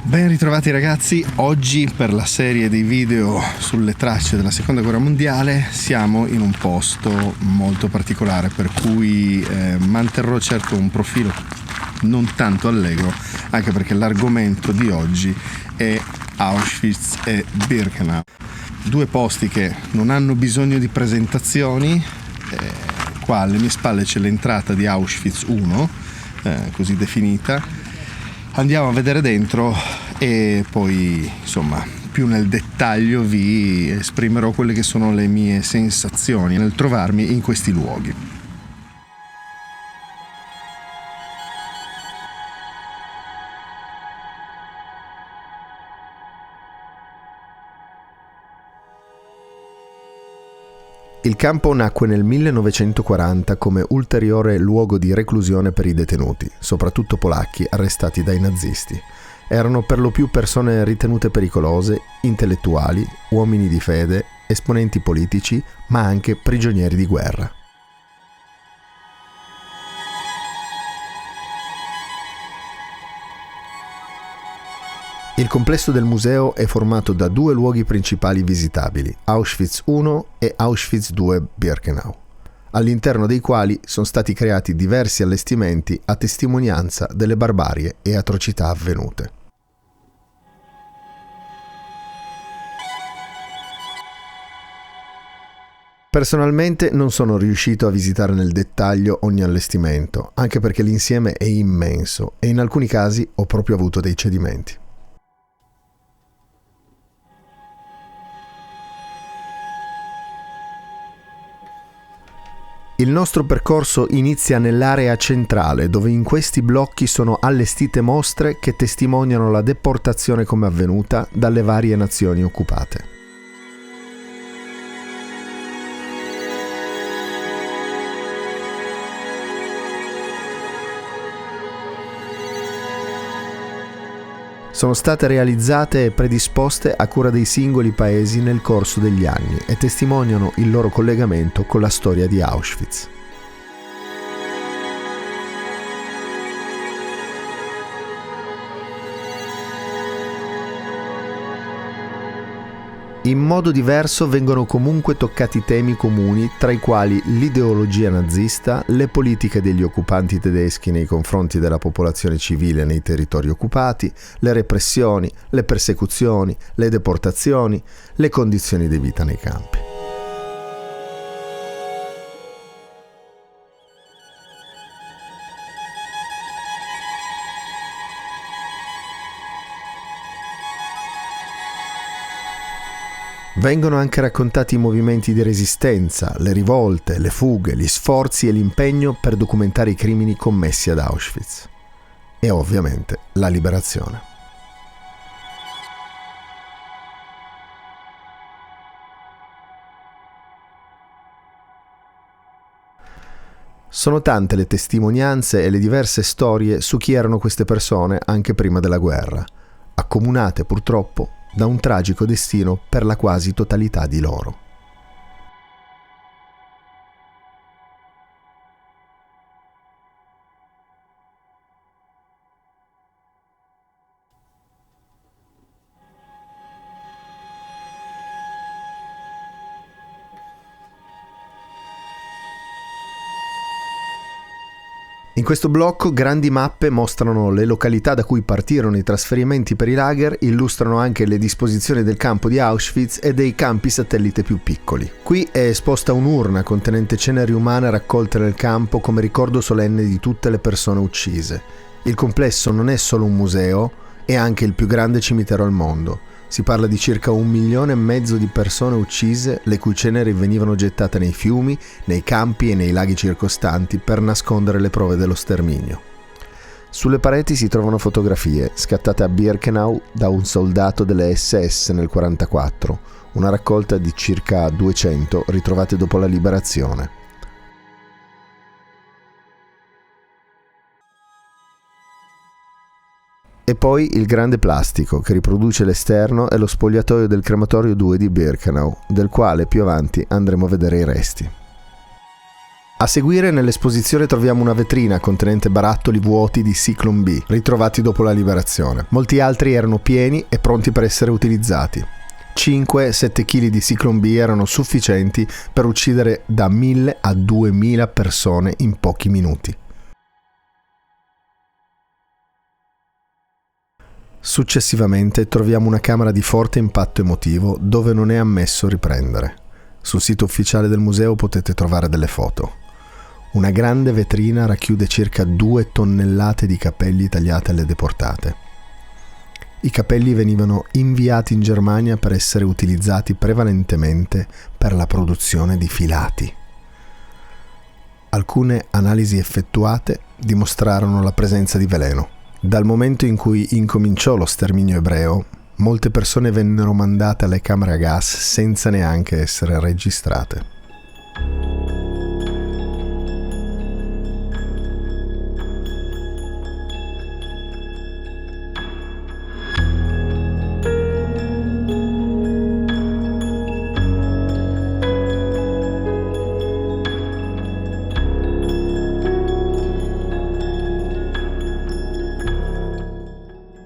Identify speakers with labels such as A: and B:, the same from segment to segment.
A: Ben ritrovati ragazzi, oggi per la serie dei video sulle tracce della seconda guerra mondiale siamo in un posto molto particolare, per cui manterrò certo un profilo non tanto allegro, anche perché l'argomento di oggi è Auschwitz e Birkenau, due posti che non hanno bisogno di presentazioni. Qua alle mie spalle c'è l'entrata di Auschwitz 1, così definita. Andiamo a vedere dentro e poi, insomma, più nel dettaglio vi esprimerò quelle che sono le mie sensazioni nel trovarmi in questi luoghi.
B: Il campo nacque nel 1940 come ulteriore luogo di reclusione per i detenuti, soprattutto polacchi, arrestati dai nazisti. Erano per lo più persone ritenute pericolose, intellettuali, uomini di fede, esponenti politici, ma anche prigionieri di guerra. Il complesso del museo è formato da due luoghi principali visitabili, Auschwitz I e Auschwitz II Birkenau, all'interno dei quali sono stati creati diversi allestimenti a testimonianza delle barbarie e atrocità avvenute. Personalmente non sono riuscito a visitare nel dettaglio ogni allestimento, anche perché l'insieme è immenso e in alcuni casi ho proprio avuto dei cedimenti. Il nostro percorso inizia nell'area centrale, dove in questi blocchi sono allestite mostre che testimoniano la deportazione come avvenuta dalle varie nazioni occupate. Sono state realizzate e predisposte a cura dei singoli paesi nel corso degli anni e testimoniano il loro collegamento con la storia di Auschwitz. In modo diverso vengono comunque toccati temi comuni, tra i quali l'ideologia nazista, le politiche degli occupanti tedeschi nei confronti della popolazione civile nei territori occupati, le repressioni, le persecuzioni, le deportazioni, le condizioni di vita nei campi. Vengono anche raccontati i movimenti di resistenza, le rivolte, le fughe, gli sforzi e l'impegno per documentare i crimini commessi ad Auschwitz. E ovviamente la liberazione. Sono tante le testimonianze e le diverse storie su chi erano queste persone anche prima della guerra, accomunate purtroppo da un tragico destino per la quasi totalità di loro. In questo blocco grandi mappe mostrano le località da cui partirono i trasferimenti per i lager, illustrano anche le disposizioni del campo di Auschwitz e dei campi satellite più piccoli. Qui è esposta un'urna contenente ceneri umane raccolte nel campo come ricordo solenne di tutte le persone uccise. Il complesso non è solo un museo, è anche il più grande cimitero al mondo. Si parla di circa 1,5 milioni di persone uccise, le cui ceneri venivano gettate nei fiumi, nei campi e nei laghi circostanti per nascondere le prove dello sterminio. Sulle pareti si trovano fotografie scattate a Birkenau da un soldato delle SS nel 1944, una raccolta di circa 200 ritrovate dopo la liberazione. E poi il grande plastico che riproduce l'esterno e lo spogliatoio del crematorio 2 di Birkenau, del quale più avanti andremo a vedere i resti. A seguire nell'esposizione troviamo una vetrina contenente barattoli vuoti di Zyklon B, ritrovati dopo la liberazione. Molti altri erano pieni e pronti per essere utilizzati. 5-7 kg di Zyklon B erano sufficienti per uccidere da 1000 a 2000 persone in pochi minuti. Successivamente troviamo una camera di forte impatto emotivo dove non è ammesso riprendere. Sul sito ufficiale del museo potete trovare delle foto. Una grande vetrina racchiude circa 2 tonnellate di capelli tagliate alle deportate. I capelli venivano inviati in Germania per essere utilizzati prevalentemente per la produzione di filati. Alcune analisi effettuate dimostrarono la presenza di veleno. Dal momento in cui incominciò lo sterminio ebreo, molte persone vennero mandate alle camere a gas senza neanche essere registrate.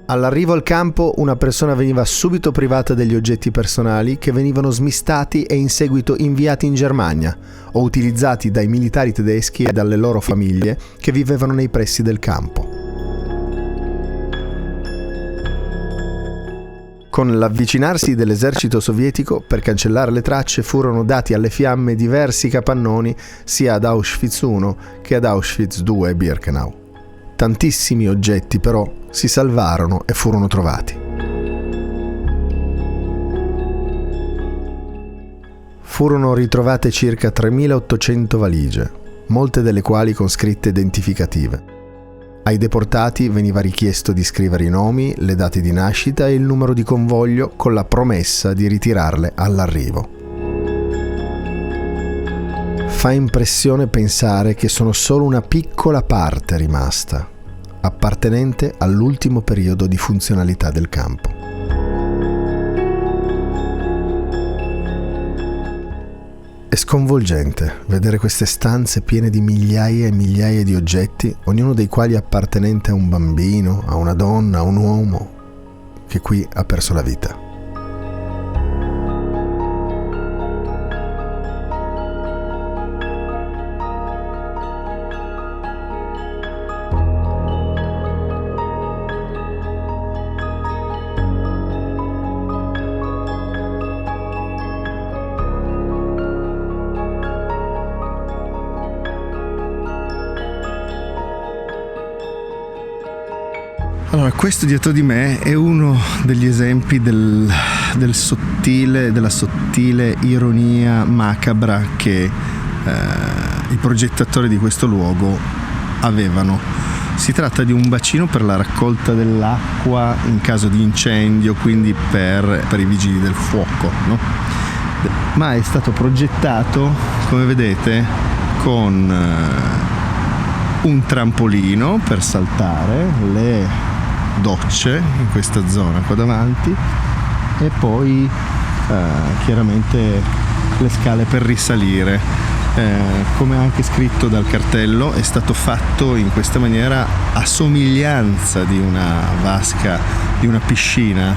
B: All'arrivo al campo una persona veniva subito privata degli oggetti personali che venivano smistati e in seguito inviati in Germania o utilizzati dai militari tedeschi e dalle loro famiglie che vivevano nei pressi del campo. Con l'avvicinarsi dell'esercito sovietico, per cancellare le tracce furono dati alle fiamme diversi capannoni sia ad Auschwitz I che ad Auschwitz II Birkenau. Tantissimi oggetti però si salvarono e furono trovati. Furono ritrovate circa 3.800 valigie, molte delle quali con scritte identificative. Ai deportati veniva richiesto di scrivere i nomi, le date di nascita e il numero di convoglio con la promessa di ritirarle all'arrivo. Fa impressione pensare che sono solo una piccola parte rimasta, appartenente all'ultimo periodo di funzionalità del campo. È sconvolgente vedere queste stanze piene di migliaia e migliaia di oggetti, ognuno dei quali appartenente a un bambino, a una donna, a un uomo che qui ha perso la vita.
A: Allora, questo dietro di me è uno degli esempi della sottile ironia macabra che i progettatori di questo luogo avevano. Si tratta di un bacino per la raccolta dell'acqua in caso di incendio, quindi per i vigili del fuoco, no? Ma è stato progettato, come vedete, con un trampolino per saltare, le docce in questa zona qua davanti e poi chiaramente le scale per risalire. Come anche scritto dal cartello, è stato fatto in questa maniera a somiglianza di una vasca, di una piscina.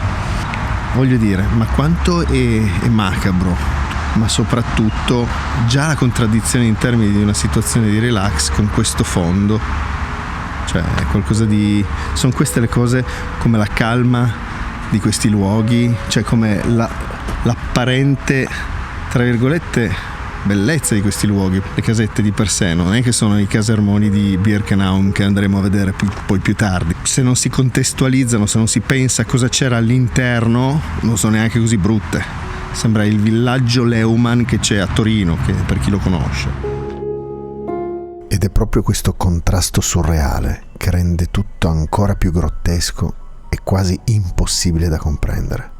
A: Voglio dire, ma quanto è macabro, ma soprattutto già la contraddizione in termini di una situazione di relax con questo fondo. Cioè è qualcosa di... sono queste le cose, come la calma di questi luoghi, cioè come l'apparente, tra virgolette, bellezza di questi luoghi. Le casette di per sé non è che sono i casermoni di Birkenau che andremo a vedere poi più tardi. Se non si contestualizzano, se non si pensa a cosa c'era all'interno, non sono neanche così brutte. Sembra il villaggio Leumann che c'è a Torino, che per chi lo conosce.
B: Ed è proprio questo contrasto surreale che rende tutto ancora più grottesco e quasi impossibile da comprendere.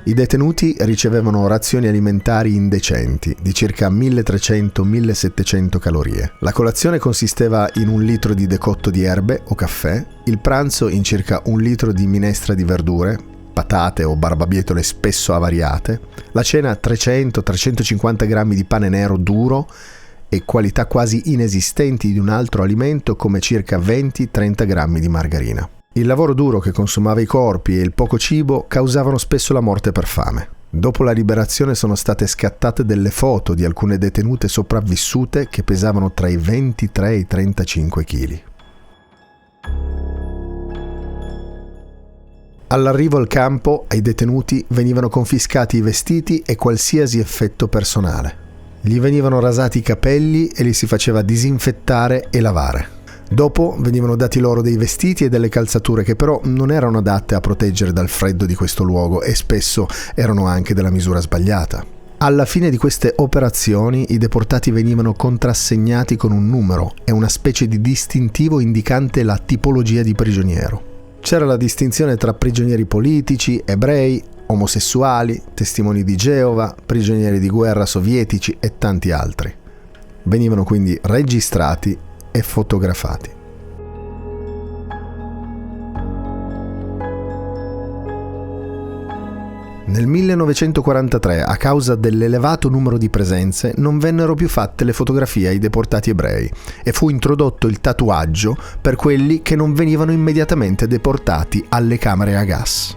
B: I detenuti ricevevano razioni alimentari indecenti di circa 1300-1700 calorie. La colazione consisteva in 1 litro di decotto di erbe o caffè, il pranzo in circa 1 litro di minestra di verdure, patate o barbabietole spesso avariate, la cena 300-350 grammi di pane nero duro e qualità quasi inesistenti di un altro alimento come circa 20-30 grammi di margarina. Il lavoro duro che consumava i corpi e il poco cibo causavano spesso la morte per fame. Dopo la liberazione sono state scattate delle foto di alcune detenute sopravvissute che pesavano tra i 23 e i 35 kg. All'arrivo al campo, ai detenuti venivano confiscati i vestiti e qualsiasi effetto personale. Gli venivano rasati i capelli e li si faceva disinfettare e lavare. Dopo venivano dati loro dei vestiti e delle calzature che però non erano adatte a proteggere dal freddo di questo luogo e spesso erano anche della misura sbagliata. Alla fine di queste operazioni i deportati venivano contrassegnati con un numero e una specie di distintivo indicante la tipologia di prigioniero. C'era la distinzione tra prigionieri politici, ebrei, omosessuali, testimoni di Geova, prigionieri di guerra sovietici e tanti altri. Venivano quindi registrati e fotografati. Nel 1943, a causa dell'elevato numero di presenze, non vennero più fatte le fotografie ai deportati ebrei e fu introdotto il tatuaggio per quelli che non venivano immediatamente deportati alle camere a gas.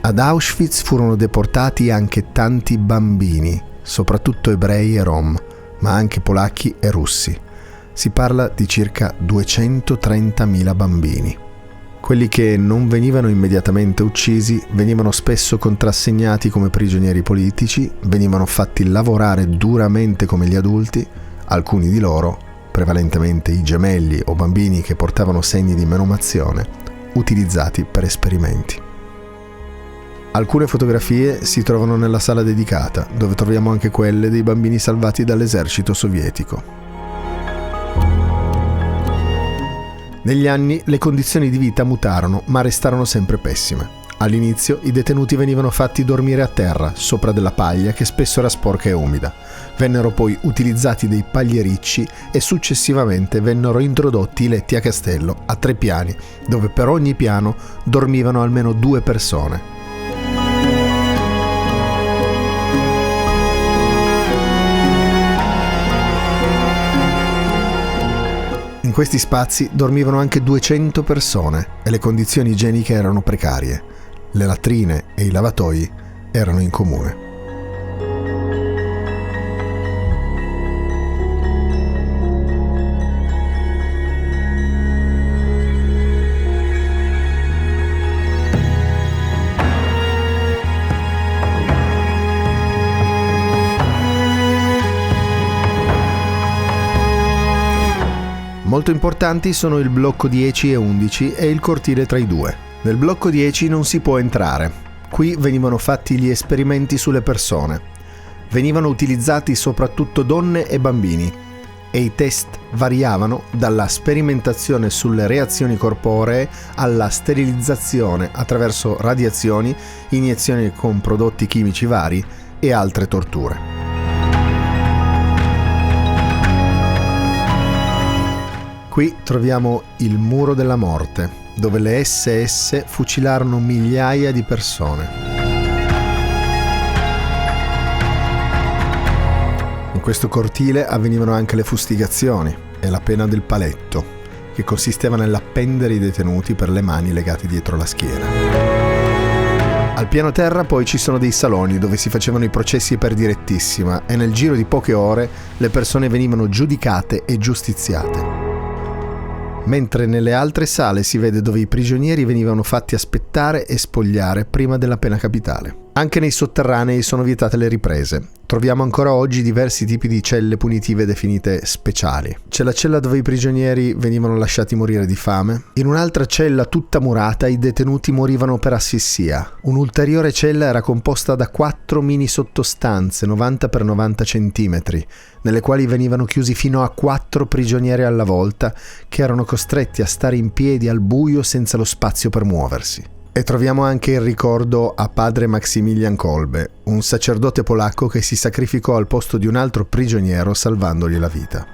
B: Ad Auschwitz furono deportati anche tanti bambini, soprattutto ebrei e rom, ma anche polacchi e russi. Si parla di circa 230.000 bambini. Quelli che non venivano immediatamente uccisi venivano spesso contrassegnati come prigionieri politici, venivano fatti lavorare duramente come gli adulti, alcuni di loro, prevalentemente i gemelli o bambini che portavano segni di menomazione, utilizzati per esperimenti. Alcune fotografie si trovano nella sala dedicata, dove troviamo anche quelle dei bambini salvati dall'esercito sovietico. Negli anni le condizioni di vita mutarono, ma restarono sempre pessime. All'inizio i detenuti venivano fatti dormire a terra, sopra della paglia che spesso era sporca e umida. Vennero poi utilizzati dei pagliericci e successivamente vennero introdotti i letti a castello, a 3 piani, dove per ogni piano dormivano almeno 2 persone. In questi spazi dormivano anche 200 persone e le condizioni igieniche erano precarie. Le latrine e i lavatoi erano in comune. Molto importanti sono il blocco 10 e 11 e il cortile tra i due. Nel blocco 10 non si può entrare. Qui venivano fatti gli esperimenti sulle persone. Venivano utilizzati soprattutto donne e bambini e i test variavano dalla sperimentazione sulle reazioni corporee alla sterilizzazione attraverso radiazioni, iniezioni con prodotti chimici vari e altre torture. Qui troviamo il muro della morte, dove le SS fucilarono migliaia di persone. In questo cortile avvenivano anche le fustigazioni e la pena del paletto, che consisteva nell'appendere i detenuti per le mani legate dietro la schiena. Al piano terra poi ci sono dei saloni dove si facevano i processi per direttissima e nel giro di poche ore le persone venivano giudicate e giustiziate. Mentre nelle altre sale si vede dove i prigionieri venivano fatti aspettare e spogliare prima della pena capitale. Anche nei sotterranei sono vietate le riprese. Troviamo ancora oggi diversi tipi di celle punitive definite speciali. C'è la cella dove i prigionieri venivano lasciati morire di fame. In un'altra cella tutta murata i detenuti morivano per assissia. Un'ulteriore cella era composta da 4 mini sottostanze 90 x 90 cm, nelle quali venivano chiusi fino a 4 prigionieri alla volta, che erano costretti a stare in piedi al buio senza lo spazio per muoversi. E troviamo anche il ricordo a padre Maximilian Kolbe, un sacerdote polacco che si sacrificò al posto di un altro prigioniero salvandogli la vita.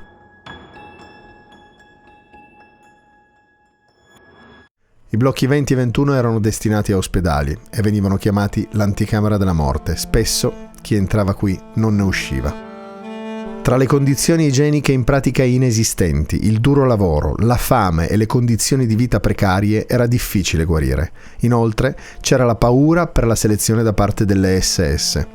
B: I blocchi 20 e 21 erano destinati a ospedali e venivano chiamati l'anticamera della morte. Spesso chi entrava qui non ne usciva. Tra le condizioni igieniche in pratica inesistenti, il duro lavoro, la fame e le condizioni di vita precarie era difficile guarire. Inoltre c'era la paura per la selezione da parte delle SS.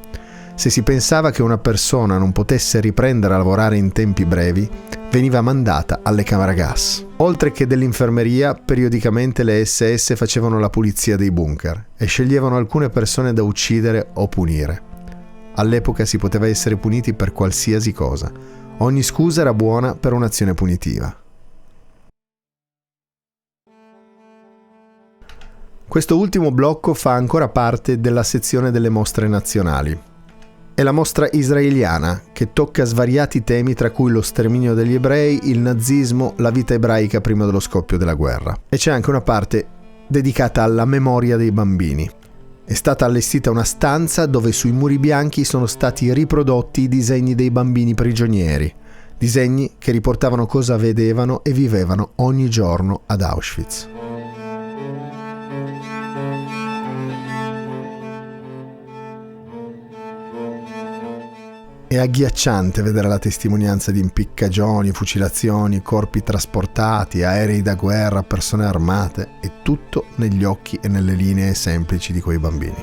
B: Se si pensava che una persona non potesse riprendere a lavorare in tempi brevi, veniva mandata alle camere a gas. Oltre che dell'infermeria, periodicamente le SS facevano la pulizia dei bunker e sceglievano alcune persone da uccidere o punire. All'epoca si poteva essere puniti per qualsiasi cosa. Ogni scusa era buona per un'azione punitiva. Questo ultimo blocco fa ancora parte della sezione delle mostre nazionali. È la mostra israeliana, che tocca svariati temi tra cui lo sterminio degli ebrei, il nazismo, la vita ebraica prima dello scoppio della guerra. E c'è anche una parte dedicata alla memoria dei bambini. È stata allestita una stanza dove sui muri bianchi sono stati riprodotti i disegni dei bambini prigionieri, disegni che riportavano cosa vedevano e vivevano ogni giorno ad Auschwitz. È agghiacciante vedere la testimonianza di impiccagioni, fucilazioni, corpi trasportati, aerei da guerra, persone armate e tutto negli occhi e nelle linee semplici di quei bambini.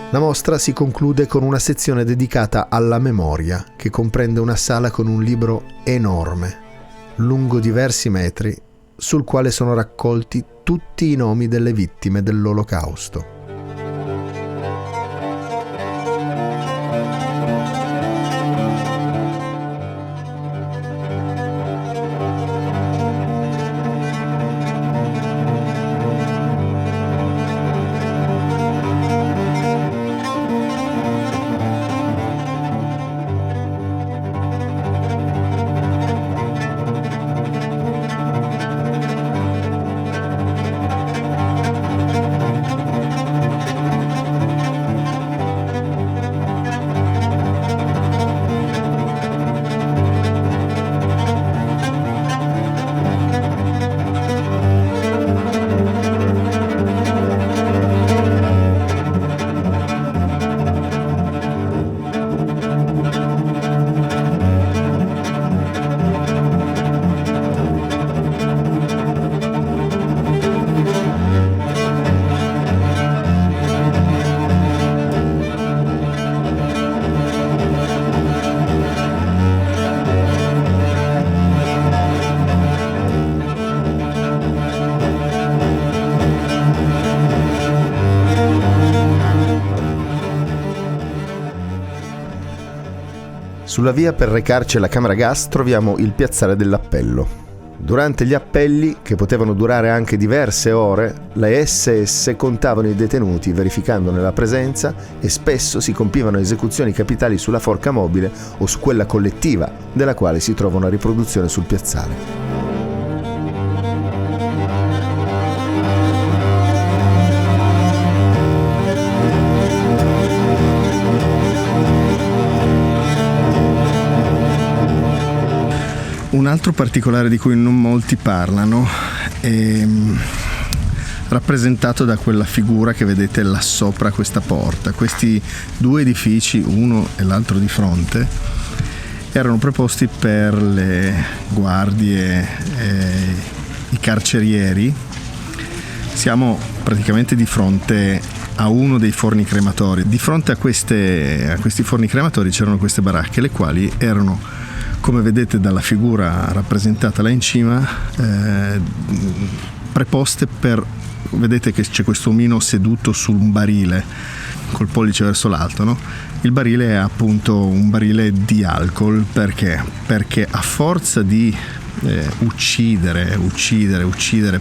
B: La mostra si conclude con una sezione dedicata alla memoria, che comprende una sala con un libro enorme, lungo diversi metri, sul quale sono raccolti tutti i nomi delle vittime dell'Olocausto. Sulla via per recarci alla camera gas troviamo il piazzale dell'appello. Durante gli appelli, che potevano durare anche diverse ore, le SS contavano i detenuti verificandone la presenza e spesso si compivano esecuzioni capitali sulla forca mobile o su quella collettiva, della quale si trova una riproduzione sul piazzale.
A: Un altro particolare di cui non molti parlano è rappresentato da quella figura che vedete là sopra questa porta. Questi due edifici, uno e l'altro di fronte, erano preposti per le guardie e i carcerieri. Siamo praticamente di fronte a uno dei forni crematori. Di fronte a questi forni crematori c'erano queste baracche, le quali erano, come vedete dalla figura rappresentata là in cima, preposte per, vedete che c'è questo omino seduto su un barile col pollice verso l'alto, no? Il barile è appunto un barile di alcol. Perché a forza di uccidere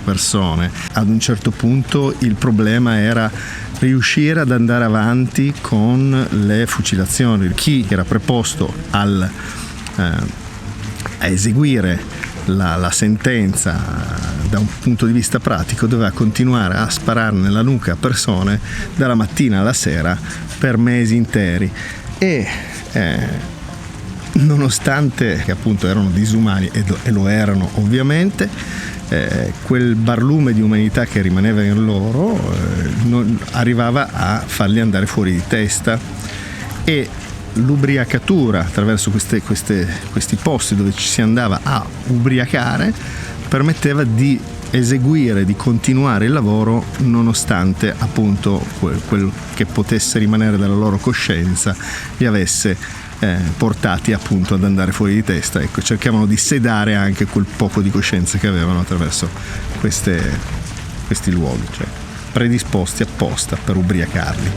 A: persone, ad un certo punto il problema era riuscire ad andare avanti con le fucilazioni. Chi era preposto a eseguire la sentenza da un punto di vista pratico doveva continuare a sparare nella nuca a persone dalla mattina alla sera per mesi interi, e nonostante che appunto erano disumani e lo erano ovviamente, quel barlume di umanità che rimaneva in loro non arrivava a farli andare fuori di testa, e l'ubriacatura attraverso questi posti dove ci si andava a ubriacare permetteva di eseguire, di continuare il lavoro nonostante appunto quel che potesse rimanere dalla loro coscienza li avesse portati appunto ad andare fuori di testa. Ecco, cercavano di sedare anche quel poco di coscienza che avevano attraverso questi luoghi, cioè predisposti apposta per ubriacarli.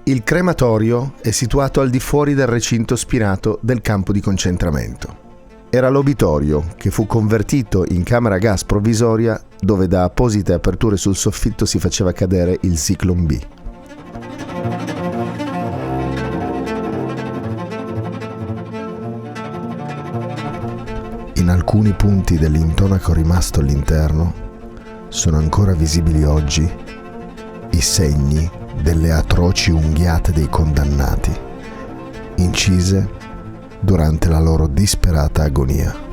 B: Il crematorio è situato al di fuori del recinto spinato del campo di concentramento. Era l'obitorio che fu convertito in camera a gas provvisoria, dove da apposite aperture sul soffitto si faceva cadere il Zyklon B. In alcuni punti dell'intonaco rimasto all'interno sono ancora visibili oggi i segni delle atroci unghiate dei condannati, incise durante la loro disperata agonia.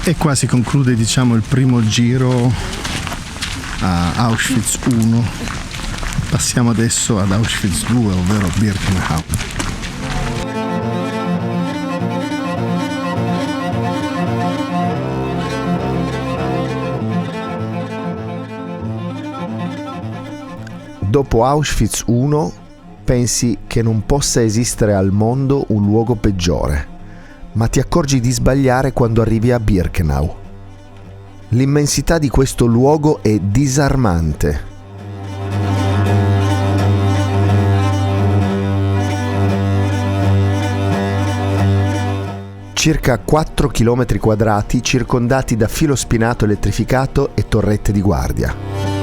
A: E qua si conclude, diciamo, il primo giro a Auschwitz I. Passiamo adesso ad Auschwitz II, ovvero Birkenau.
B: Dopo Auschwitz I pensi che non possa esistere al mondo un luogo peggiore, ma ti accorgi di sbagliare quando arrivi a Birkenau. L'immensità di questo luogo è disarmante. Circa 4 km quadrati circondati da filo spinato elettrificato e torrette di guardia.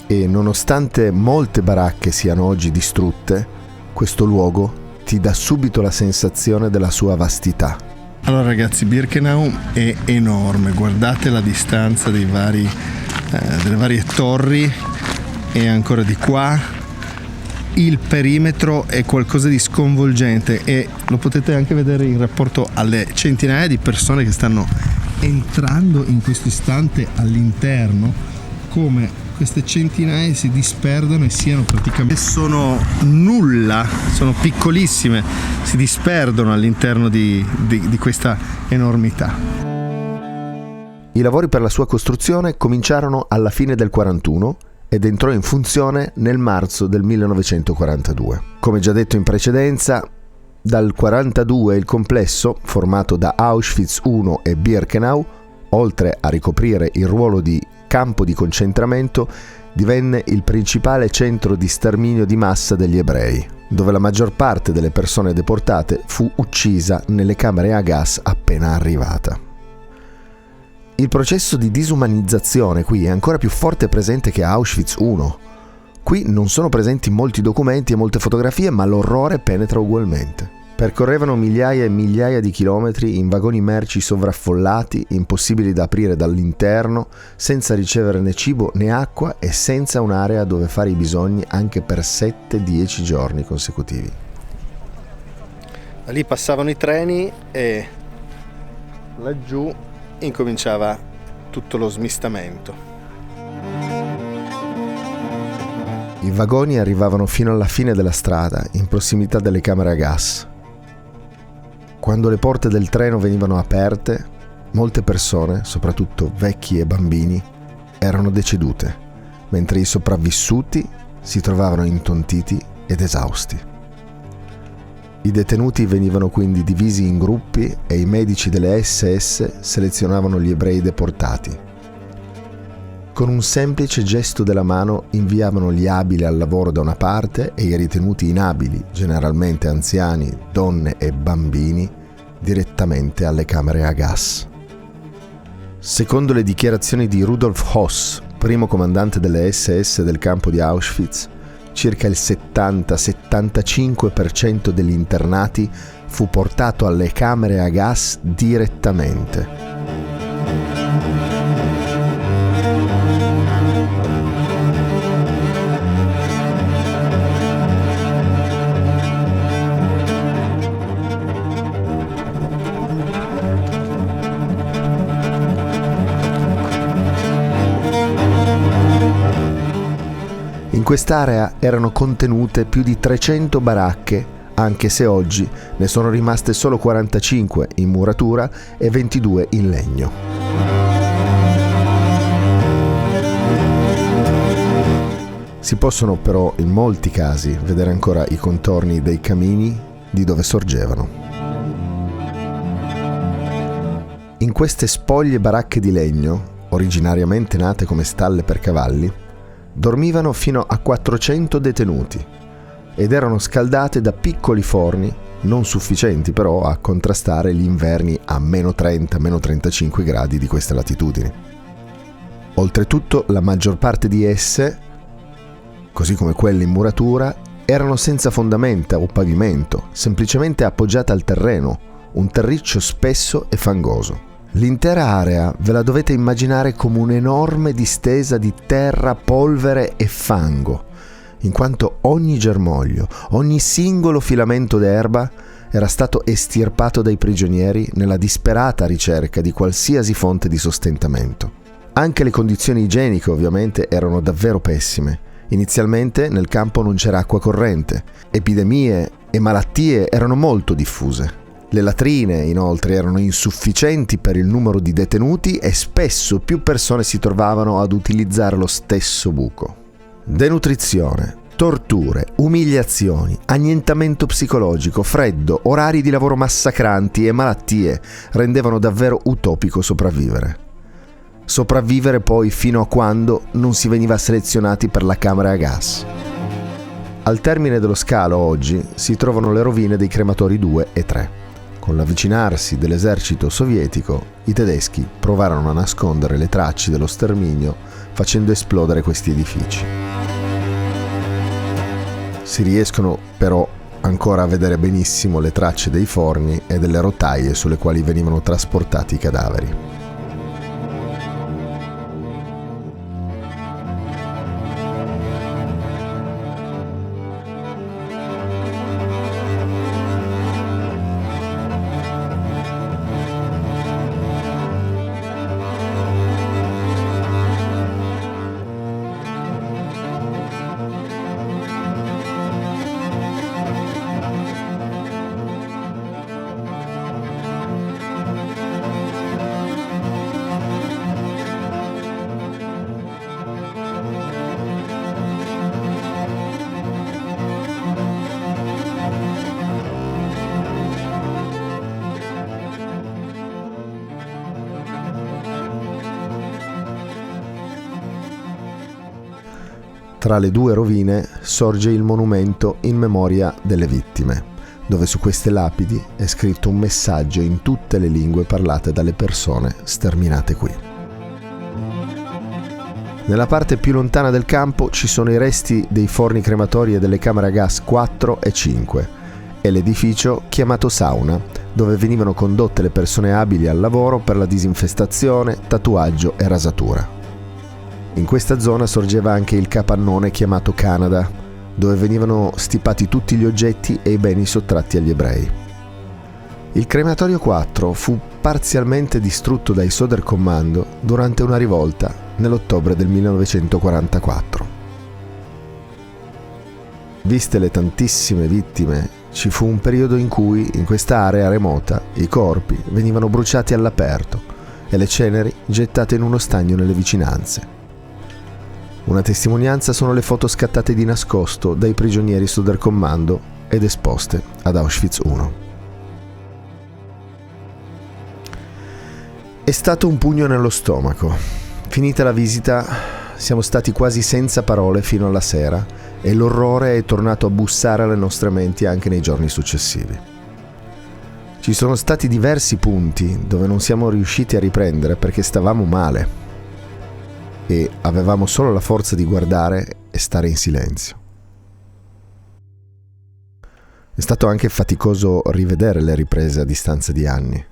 B: E nonostante molte baracche siano oggi distrutte, questo luogo ti dà subito la sensazione della sua vastità.
A: Allora ragazzi, Birkenau è enorme, guardate la distanza delle varie torri, e ancora di qua il perimetro è qualcosa di sconvolgente, e lo potete anche vedere in rapporto alle centinaia di persone che stanno entrando in questo istante all'interno, come queste centinaia si disperdono e sono nulla, sono piccolissime, si disperdono all'interno di questa enormità.
B: I lavori per la sua costruzione cominciarono alla fine del 41 ed entrò in funzione nel marzo del 1942. Come già detto in precedenza, dal 42 il complesso, formato da Auschwitz I e Birkenau, oltre a ricoprire il ruolo di campo di concentramento divenne il principale centro di sterminio di massa degli ebrei, dove la maggior parte delle persone deportate fu uccisa nelle camere a gas appena arrivata. Il processo di disumanizzazione qui è ancora più forte e presente che a Auschwitz I. Qui non sono presenti molti documenti e molte fotografie, ma l'orrore penetra ugualmente. Percorrevano migliaia e migliaia di chilometri in vagoni merci sovraffollati, impossibili da aprire dall'interno, senza ricevere né cibo né acqua e senza un'area dove fare i bisogni anche per 7-10 giorni consecutivi.
A: Da lì passavano i treni e laggiù incominciava tutto lo smistamento.
B: I vagoni arrivavano fino alla fine della strada, in prossimità delle camere a gas. Quando le porte del treno venivano aperte, molte persone, soprattutto vecchi e bambini, erano decedute, mentre i sopravvissuti si trovavano intontiti ed esausti. I detenuti venivano quindi divisi in gruppi e i medici delle SS selezionavano gli ebrei deportati. Con un semplice gesto della mano inviavano gli abili al lavoro da una parte e i ritenuti inabili, generalmente anziani, donne e bambini, direttamente alle camere a gas. Secondo le dichiarazioni di Rudolf Höss, primo comandante delle SS del campo di Auschwitz, circa il 70-75% degli internati fu portato alle camere a gas direttamente. In quest'area erano contenute più di 300 baracche, anche se oggi ne sono rimaste solo 45 in muratura e 22 in legno. Si possono però in molti casi vedere ancora i contorni dei camini di dove sorgevano. In queste spoglie baracche di legno, originariamente nate come stalle per cavalli, dormivano fino a 400 detenuti ed erano scaldate da piccoli forni, non sufficienti però a contrastare gli inverni a meno 30, meno 35 gradi di queste latitudini. Oltretutto, la maggior parte di esse, così come quelle in muratura, erano senza fondamenta o pavimento, semplicemente appoggiate al terreno, un terriccio spesso e fangoso. L'intera area ve la dovete immaginare come un'enorme distesa di terra, polvere e fango, in quanto ogni germoglio, ogni singolo filamento d'erba era stato estirpato dai prigionieri nella disperata ricerca di qualsiasi fonte di sostentamento. Anche le condizioni igieniche ovviamente erano davvero pessime. Inizialmente nel campo non c'era acqua corrente, epidemie e malattie erano molto diffuse. Le latrine, inoltre, erano insufficienti per il numero di detenuti e spesso più persone si trovavano ad utilizzare lo stesso buco. Denutrizione, torture, umiliazioni, annientamento psicologico, freddo, orari di lavoro massacranti e malattie rendevano davvero utopico sopravvivere. Sopravvivere poi fino a quando non si veniva selezionati per la camera a gas. Al termine dello scalo oggi si trovano le rovine dei crematori 2 e 3. Con l'avvicinarsi dell'esercito sovietico, i tedeschi provarono a nascondere le tracce dello sterminio facendo esplodere questi edifici. Si riescono però ancora a vedere benissimo le tracce dei forni e delle rotaie sulle quali venivano trasportati i cadaveri. tra le due rovine sorge il monumento in memoria delle vittime, dove su queste lapidi è scritto un messaggio in tutte le lingue parlate dalle persone sterminate qui. Nella parte più lontana del campo ci sono i resti dei forni crematori e delle camere a gas 4 e 5 e l'edificio chiamato sauna, dove venivano condotte le persone abili al lavoro per la disinfestazione, tatuaggio e rasatura. In questa zona sorgeva anche il capannone chiamato Canada, dove venivano stipati tutti gli oggetti e i beni sottratti agli ebrei. Il crematorio 4 fu parzialmente distrutto dai Sonderkommando durante una rivolta nell'ottobre del 1944. Viste le tantissime vittime, ci fu un periodo in cui, in questa area remota, i corpi venivano bruciati all'aperto e le ceneri gettate in uno stagno nelle vicinanze. Una testimonianza sono le foto scattate di nascosto dai prigionieri Sonderkommando ed esposte ad Auschwitz I. È stato un pugno nello stomaco. Finita la visita, siamo stati quasi senza parole fino alla sera e l'orrore è tornato a bussare alle nostre menti anche nei giorni successivi. Ci sono stati diversi punti dove non siamo riusciti a riprendere perché stavamo male e avevamo solo la forza di guardare e stare in silenzio. È stato anche faticoso rivedere le riprese a distanza di anni.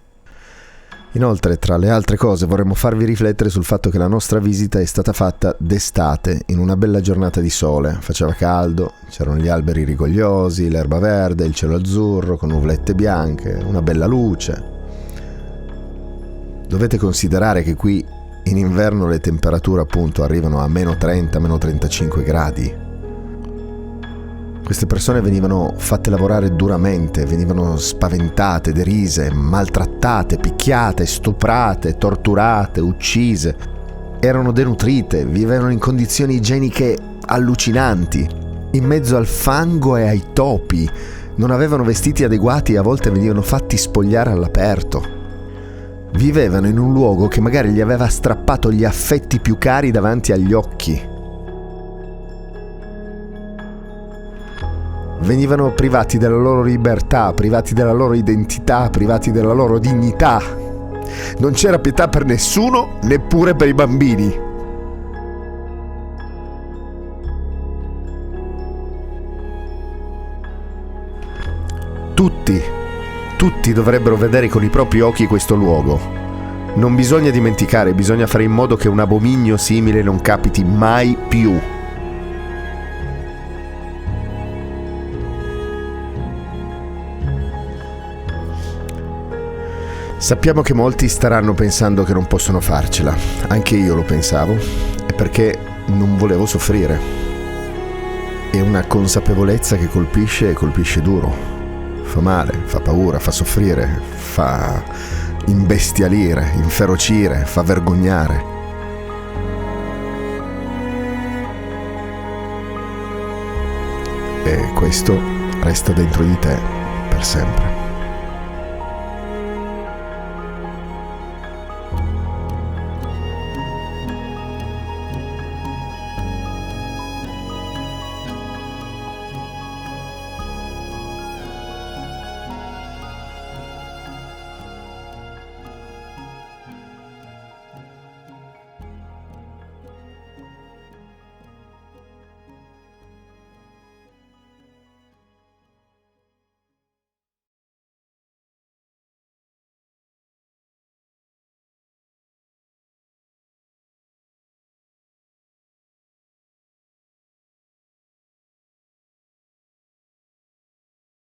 B: Inoltre, tra le altre cose, vorremmo farvi riflettere sul fatto che la nostra visita è stata fatta d'estate, in una bella giornata di sole. Faceva caldo, c'erano gli alberi rigogliosi, l'erba verde, il cielo azzurro con nuvolette bianche, una bella luce. Dovete considerare che qui in inverno le temperature appunto arrivano a meno 30, meno 35 gradi. Queste persone venivano fatte lavorare duramente, venivano spaventate, derise, maltrattate, picchiate, stuprate, torturate, uccise. Erano denutrite, vivevano in condizioni igieniche allucinanti, in mezzo al fango e ai topi. Non avevano vestiti adeguati e a volte venivano fatti spogliare all'aperto. Vivevano in un luogo che magari gli aveva strappato gli affetti più cari davanti agli occhi. Venivano privati della loro libertà, privati della loro identità, privati della loro dignità. Non c'era pietà per nessuno, neppure per i bambini. Tutti dovrebbero vedere con i propri occhi questo luogo. Non bisogna dimenticare, bisogna fare in modo che un abominio simile non capiti mai più. Sappiamo che molti staranno pensando che non possono farcela. Anche io lo pensavo, è perché non volevo soffrire. È una consapevolezza che colpisce e colpisce duro. Fa male, fa paura, fa soffrire, fa imbestialire, inferocire, fa vergognare. E questo resta dentro di te per sempre.